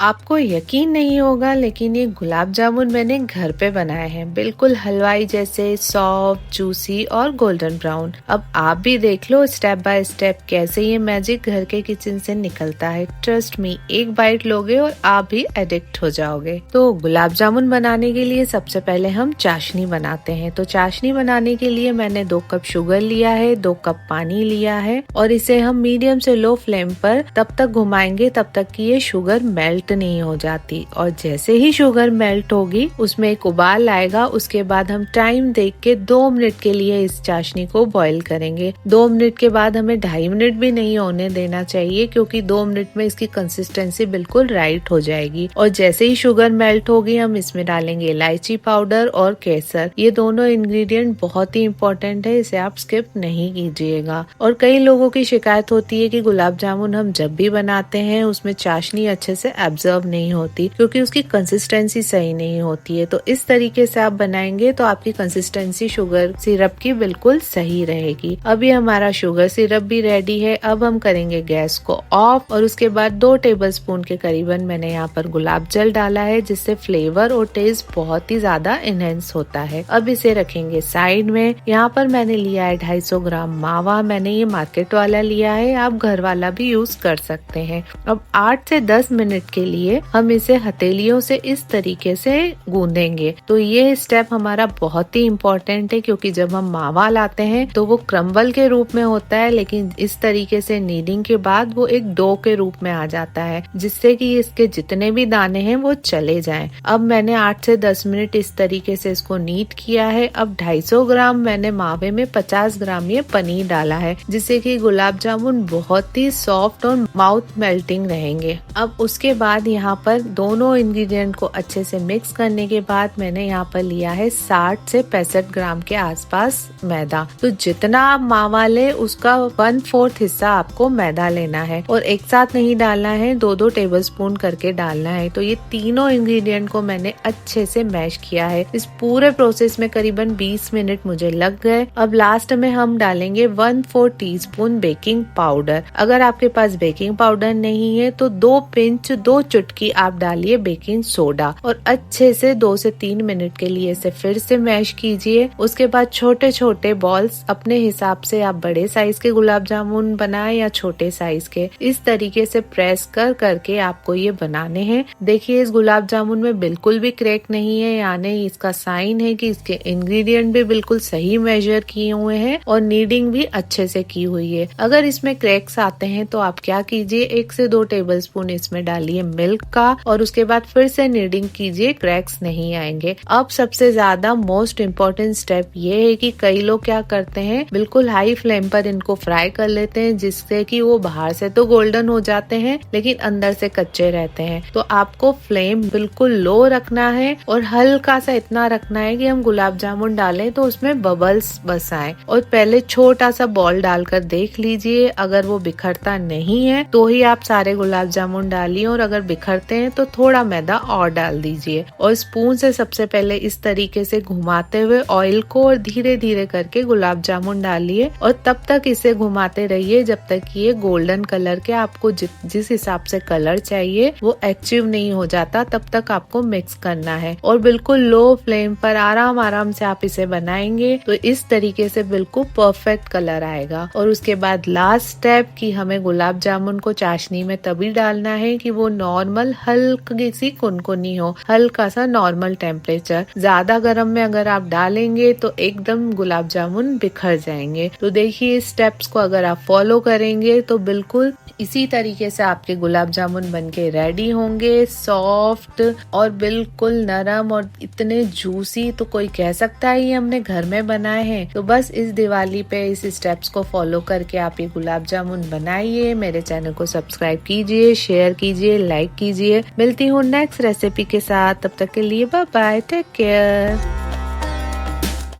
आपको यकीन नहीं होगा लेकिन ये गुलाब जामुन मैंने घर पे बनाए हैं, बिल्कुल हलवाई जैसे सॉफ्ट, जूसी और गोल्डन ब्राउन। अब आप भी देख लो स्टेप बाय स्टेप कैसे ये मैजिक घर के किचन से निकलता है। ट्रस्ट मी, एक बाइट लोगे और आप भी एडिक्ट हो जाओगे। तो गुलाब जामुन बनाने के लिए सबसे पहले हम चाशनी बनाते हैं। तो चाशनी बनाने के लिए मैंने 2 कप शुगर लिया है, 2 कप पानी लिया है और इसे हम मीडियम से लो फ्लेम पर तब तक घुमाएंगे तब तक कि ये शुगर मेल्ट नहीं हो जाती। और जैसे ही शुगर मेल्ट होगी उसमें एक उबाल आएगा, उसके बाद हम टाइम देख के 2 मिनट के लिए इस चाशनी को बॉईल करेंगे। 2 मिनट के बाद हमें 2.5 मिनट भी नहीं होने देना चाहिए, क्योंकि 2 मिनट में इसकी कंसिस्टेंसी बिल्कुल राइट हो जाएगी। और जैसे ही शुगर मेल्ट होगी हम इसमें डालेंगे इलायची पाउडर और केसर। ये दोनों इंग्रेडिएंट बहुत ही इम्पोर्टेंट है, इसे आप स्किप नहीं कीजिएगा। और कई लोगों की शिकायत होती है कि गुलाब जामुन हम जब भी बनाते हैं उसमें चाशनी अच्छे से एब्जॉर्ब नहीं होती, क्योंकि उसकी कंसिस्टेंसी सही नहीं होती है। तो इस तरीके से आप बनाएंगे तो आपकी कंसिस्टेंसी शुगर सिरप की बिल्कुल सही रहेगी। अभी हमारा शुगर सिरप भी रेडी है। अब हम करेंगे गैस को ऑफ और उसके बाद 2 टेबलस्पून के करीबन मैंने यहाँ पर गुलाब जल डाला है, जिससे फ्लेवर और टेस्ट बहुत ही ज्यादा इनहेंस होता है। अब इसे रखेंगे साइड में। यहाँ पर मैंने लिया है 250 ग्राम मावा। मैंने ये मार्केट वाला लिया है, आप घर वाला भी यूज कर सकते हैं। अब 8 से 10 मिनट के लिए हम इसे हथेलियों से इस तरीके से गूंदेंगे। तो ये स्टेप हमारा बहुत ही इम्पोर्टेंट है, क्योंकि जब हम मावा लाते हैं तो वो क्रम्बल के रूप में होता है, लेकिन इस तरीके से नीडिंग के बाद वो एक डो के रूप में आ जाता है, जिससे कि इसके जितने भी दाने हैं वो चले जाएं। अब मैंने 8 से 10 मिनट इस तरीके से इसको नीड किया है। अब 250 ग्राम मैंने मावे में 50 ग्राम ये पनीर डाला है, जिससे कि गुलाब जामुन बहुत ही सॉफ्ट और माउथ मेल्टिंग रहेंगे। अब उसके बाद यहाँ पर दोनों इंग्रेडिएंट को अच्छे से मिक्स करने के बाद मैंने यहाँ पर लिया है 60 से 65 ग्राम के आसपास मैदा। तो जितना आप मावा ले उसका 1/4 हिस्सा आपको मैदा लेना है और एक साथ नहीं डालना है, 2-2 टेबलस्पून करके डालना है। तो ये तीनों इंग्रेडिएंट को मैंने अच्छे से मैश किया है। इस पूरे प्रोसेस में करीबन 20 मिनट मुझे लग गए। अब लास्ट में हम डालेंगे 1/4 टीस्पून बेकिंग पाउडर। अगर आपके पास बेकिंग पाउडर नहीं है तो 2 चुटकी आप डालिए बेकिंग सोडा और अच्छे से 2 से 3 मिनट के लिए इसे फिर से मैश कीजिए। उसके बाद छोटे छोटे बॉल्स अपने हिसाब से, आप बड़े साइज के गुलाब जामुन बनाए या छोटे साइज के, इस तरीके से प्रेस कर करके आपको ये बनाने हैं। देखिए इस गुलाब जामुन में बिल्कुल भी क्रैक नहीं है, यानी इसका साइन है कि इसके इंग्रेडिएंट भी बिल्कुल सही मेजर किए हुए हैं और नीडिंग भी अच्छे से की हुई है। अगर इसमें क्रैक्स आते हैं तो आप क्या कीजिए, 1 से 2 टेबलस्पून इसमें डालिए मिल्क का और उसके बाद फिर से नीडिंग कीजिए, क्रैक्स नहीं आएंगे। अब सबसे ज्यादा मोस्ट इम्पोर्टेंट स्टेप ये है कि कई लोग क्या करते हैं, बिल्कुल हाई फ्लेम पर इनको फ्राई कर लेते हैं, जिससे कि वो बाहर से तो गोल्डन हो जाते हैं लेकिन अंदर से कच्चे रहते हैं। तो आपको फ्लेम बिल्कुल लो रखना है और हल्का सा इतना रखना है कि हम गुलाब जामुन डालें तो उसमें बबल्स बस आए। और पहले छोटा सा बॉल डालकर देख लीजिए, अगर वो बिखरता नहीं है तो ही आप सारे गुलाब जामुन डालिए, और अगर बिखरते हैं तो थोड़ा मैदा और डाल दीजिए। और स्पून से सबसे पहले इस तरीके से घुमाते हुए ऑयल को और धीरे धीरे करके गुलाब जामुन डालिए और तब तक इसे घुमाते रहिए जब तक ये गोल्डन कलर के, आपको जिस हिसाब से कलर चाहिए वो अचीव नहीं हो जाता, तब तक आपको मिक्स करना है। और बिल्कुल लो फ्लेम पर आराम आराम से आप इसे बनाएंगे तो इस तरीके से बिल्कुल परफेक्ट कलर आएगा। और उसके बाद लास्ट स्टेप कि हमें गुलाब जामुन को चाशनी में तभी डालना है कि वो नॉर्मल हल्की सी कुनकुनी हो, हल्का सा नॉर्मल टेम्परेचर। ज्यादा गर्म में अगर आप डालेंगे तो एकदम गुलाब जामुन बिखर जाएंगे। तो देखिए इस स्टेप्स को अगर आप फॉलो करेंगे तो बिल्कुल इसी तरीके से आपके गुलाब जामुन बनके रेडी होंगे, सॉफ्ट और बिल्कुल नरम और इतने जूसी, तो कोई कह सकता है ये हमने घर में बनाए हैं। तो बस इस दिवाली पे इस स्टेप्स को फॉलो करके आप ये गुलाब जामुन बनाइए। मेरे चैनल को सब्सक्राइब कीजिए, शेयर कीजिए, लाइक कीजिए। मिलती हूँ नेक्स्ट रेसिपी के साथ, तब तक के लिए बाय बाय, टेक केयर।